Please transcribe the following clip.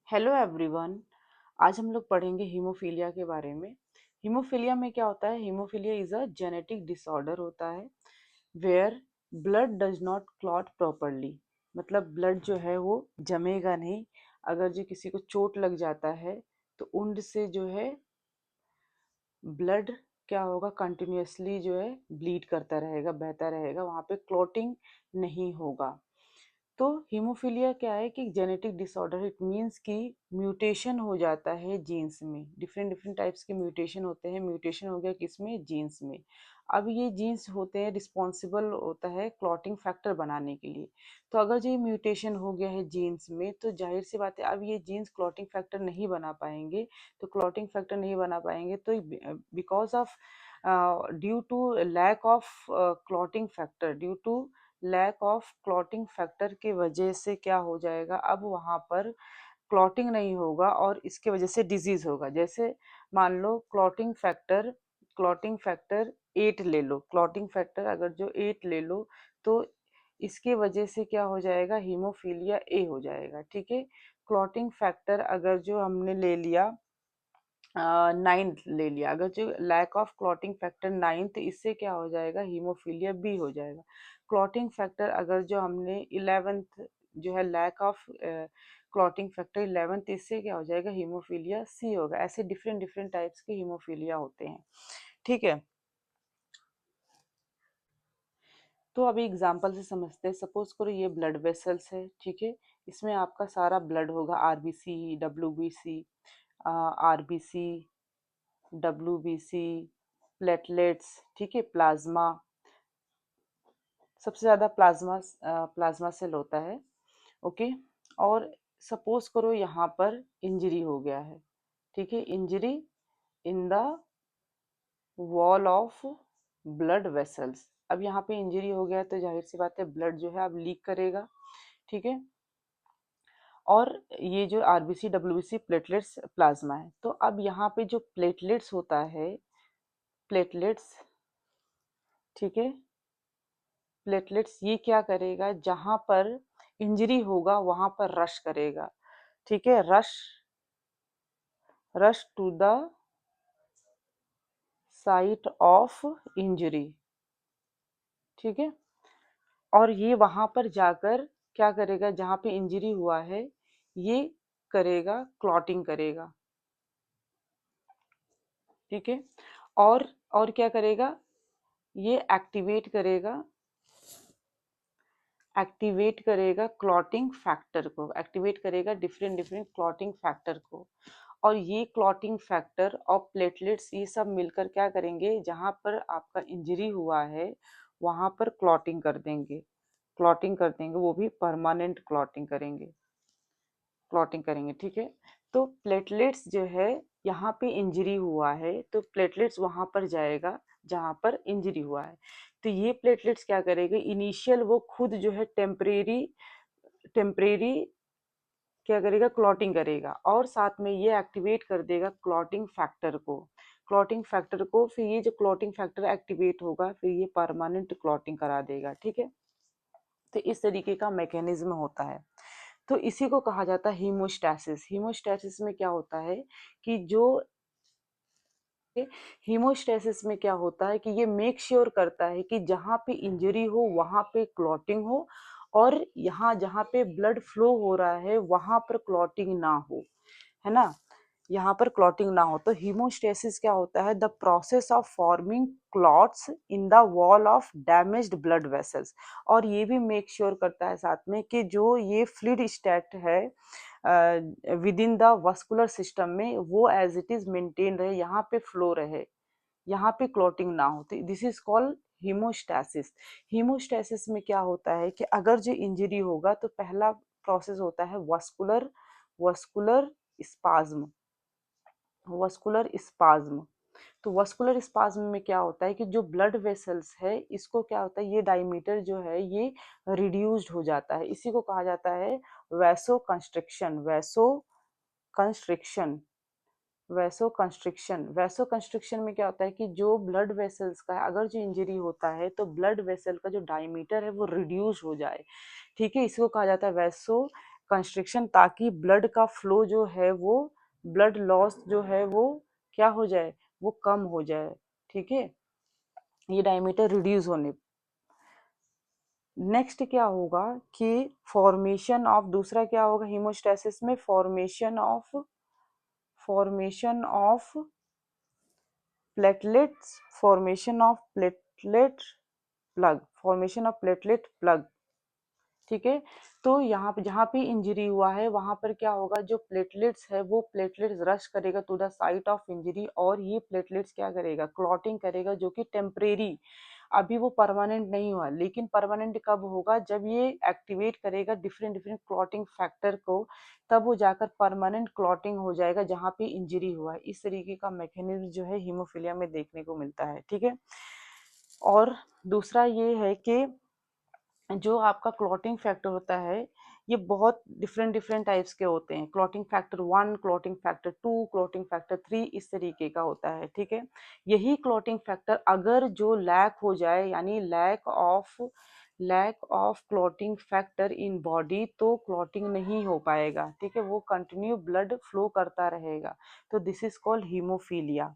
Hello everyone. आज हम लोग पढ़ेंगे हीमोफीलिया के बारे में। हीमोफीलिया में क्या होता है? Haemophilia is a genetic disorder होता है where blood does not clot properly. मतलब ब्लड जो है वो जमेगा नहीं। अगर जो किसी को चोट लग जाता है तो उंड से जो है ब्लड क्या होगा, कंटिन्यूअसली जो है ब्लीड करता रहेगा, बहता रहेगा, वहाँ पे क्लॉटिंग नहीं होगा। तो हीमोफीलिया क्या है कि जेनेटिक डिसऑर्डर, इट मीन्स कि म्यूटेशन हो जाता है जीन्स में। डिफरेंट डिफरेंट टाइप्स के म्यूटेशन होते हैं। म्यूटेशन हो गया किसमें? जीन्स में। अब ये जीन्स होते हैं, रिस्पॉन्सिबल होता है क्लॉटिंग फैक्टर बनाने के लिए। तो अगर जो ये म्यूटेशन हो गया है जीन्स में तो जाहिर सी बात है अब ये जीन्स क्लॉटिंग फैक्टर नहीं बना पाएंगे। तो क्लॉटिंग फैक्टर नहीं बना पाएंगे तो because of due to lack of clotting factor, due to lack of clotting factor की वजह से क्या हो जाएगा, अब वहाँ पर क्लॉटिंग नहीं होगा और इसके वजह से डिजीज होगा। जैसे मान लो क्लॉटिंग फैक्टर 8 ले लो, क्लॉटिंग फैक्टर अगर जो 8 ले लो तो इसके वजह से क्या हो जाएगा, हीमोफीलिया ए हो जाएगा। ठीक है। क्लॉटिंग फैक्टर अगर जो हमने ले लिया 9 ले लिया, अगर जो लैक ऑफ क्लॉटिंग फैक्टर 9 तो इससे क्या हो जाएगा, हीमोफीलिया बी हो जाएगा। क्लॉटिंग फैक्टर अगर जो हमने 11th जो है लैक ऑफ क्लॉटिंग फैक्टर 11 तो इससे क्या हो जाएगा, हीमोफीलिया सी होगा। ऐसे डिफरेंट डिफरेंट टाइप्स के हीमोफीलिया होते हैं। ठीक है। तो अभी एग्जांपल से समझते हैं। सपोज करो ये ब्लड वेसल्स है। ठीक है। इसमें आपका सारा ब्लड होगा, RBC, WBC, RBC, WBC, platelets. ठीक है। प्लाज्मा, सबसे ज़्यादा प्लाज्मा सेल होता है। ओके। और सपोज करो यहाँ पर इंजरी हो गया है। ठीक है। Injury in the wall of blood vessels. अब यहाँ पे इंजरी हो गया है तो जाहिर सी बात है ब्लड जो है अब लीक करेगा। ठीक है। और ये जो आरबीसी, डब्ल्यूबीसी, प्लेटलेट्स, प्लाज्मा है। तो अब यहाँ पे जो प्लेटलेट्स होता है, प्लेटलेट्स, ठीक है, प्लेटलेट्स ये क्या करेगा, जहां पर इंजरी होगा वहां पर रश करेगा। ठीक है। Rush to the site of injury. ठीक है। और ये वहां पर जाकर क्या करेगा, जहां पे इंजरी हुआ है ये करेगा, क्लॉटिंग करेगा। ठीक है। और क्या करेगा, ये एक्टिवेट करेगा क्लॉटिंग फैक्टर को, एक्टिवेट करेगा डिफरेंट डिफरेंट क्लॉटिंग फैक्टर को। और ये क्लॉटिंग फैक्टर और प्लेटलेट्स ये सब मिलकर क्या करेंगे, जहां पर आपका इंजरी हुआ है वहां पर क्लॉटिंग कर देंगे, क्लॉटिंग कर देंगे, वो भी परमानेंट क्लॉटिंग करेंगे। ठीक है। तो प्लेटलेट्स जो है, यहाँ पे इंजरी हुआ है तो प्लेटलेट्स वहां पर जाएगा जहां पर इंजरी हुआ है। तो ये प्लेटलेट्स क्या करेंगे, इनिशियल वो खुद जो है टेम्परेरी टेम्परेरी क्या करेगा, क्लॉटिंग करेगा, और साथ में ये एक्टिवेट कर देगा क्लॉटिंग फैक्टर को। फिर ये जो क्लॉटिंग फैक्टर एक्टिवेट होगा फिर ये परमानेंट क्लॉटिंग करा देगा। ठीक है। तो इस तरीके का मैकेनिज्म होता है। तो इसी को कहा जाता है हीमोस्टैसिस। हीमोस्टैसिस में क्या होता है कि जो हीमोस्टैसिस में क्या होता है कि ये मेक श्योर करता है कि जहाँ पे इंजरी हो वहाँ पे क्लॉटिंग हो, और यहाँ जहाँ पे ब्लड फ्लो हो रहा है वहाँ पर क्लॉटिंग ना हो, है ना, यहाँ पर क्लॉटिंग ना हो। तो हीमोस्टेसिस क्या होता है, the process of forming clots in the wall of damaged blood vessels. और ये भी मेक श्योर करता है साथ में कि जो ये फ्लूइड स्टेट है with in the vascular system में वो एज इट इज मेंटेन रहे, यहाँ पे फ्लो रहे, यहाँ पे क्लॉटिंग ना हो। तो दिस इज कॉल्ड हीमोस्टैसिस। हीमोस्टैसिस में क्या होता है कि अगर जो इंजरी होगा तो पहला प्रोसेस होता है vascular vascular spasm, vascular spasm. तो वस्कुलर स्पाज्म में क्या होता है कि जो ब्लड वेसल्स है इसको क्या होता है, ये डायमीटर जो है ये रिड्यूस्ड हो जाता है। इसी को कहा जाता है vaso constriction, constriction vaso constriction में क्या होता है कि जो ब्लड वेसल्स का है, अगर जो इंजरी होता है तो ब्लड वेसल का जो डायमीटर है वो रिड्यूस हो जाए। ठीक है। इसको कहा जाता है वैसो कंस्ट्रिक्शन, ताकि ब्लड का फ्लो जो है वो, ब्लड लॉस जो है वो क्या हो जाए, वो कम हो जाए, ठीक है, ये डायमीटर रिड्यूस होने। नेक्स्ट क्या होगा कि फॉर्मेशन ऑफ, दूसरा क्या होगा हीमोस्टेसिस में, formation of platelets, formation of platelet plug, ठीक है। तो यहाँ पे जहाँ पे इंजरी हुआ है वहां पर क्या होगा, जो प्लेटलेट्स है वो प्लेटलेट्स रश करेगा to the site of injury, और ये प्लेटलेट्स क्या करेगा, क्लॉटिंग करेगा, जो कि टेम्परेरी, अभी वो परमानेंट नहीं हुआ, लेकिन परमानेंट कब होगा, जब ये एक्टिवेट करेगा डिफरेंट डिफरेंट क्लॉटिंग फैक्टर को, तब वो जाकर परमानेंट क्लॉटिंग हो जाएगा जहाँ पे इंजरी हुआ है। इस तरीके का मैकेनिज्म जो है हीमोफीलिया में देखने को मिलता है, ठीक है। और दूसरा ये है कि जो आपका क्लॉटिंग फैक्टर होता है, ये बहुत डिफरेंट डिफरेंट टाइप्स के होते हैं, clotting factor 1, clotting factor 2, clotting factor 3, इस तरीके का होता है, ठीक है। यही क्लॉटिंग फैक्टर अगर जो लैक हो जाए, यानी lack of clotting factor in body, तो क्लॉटिंग नहीं हो पाएगा, ठीक है, वो कंटिन्यू ब्लड फ्लो करता रहेगा, तो दिस इज कॉल्ड हीमोफीलिया।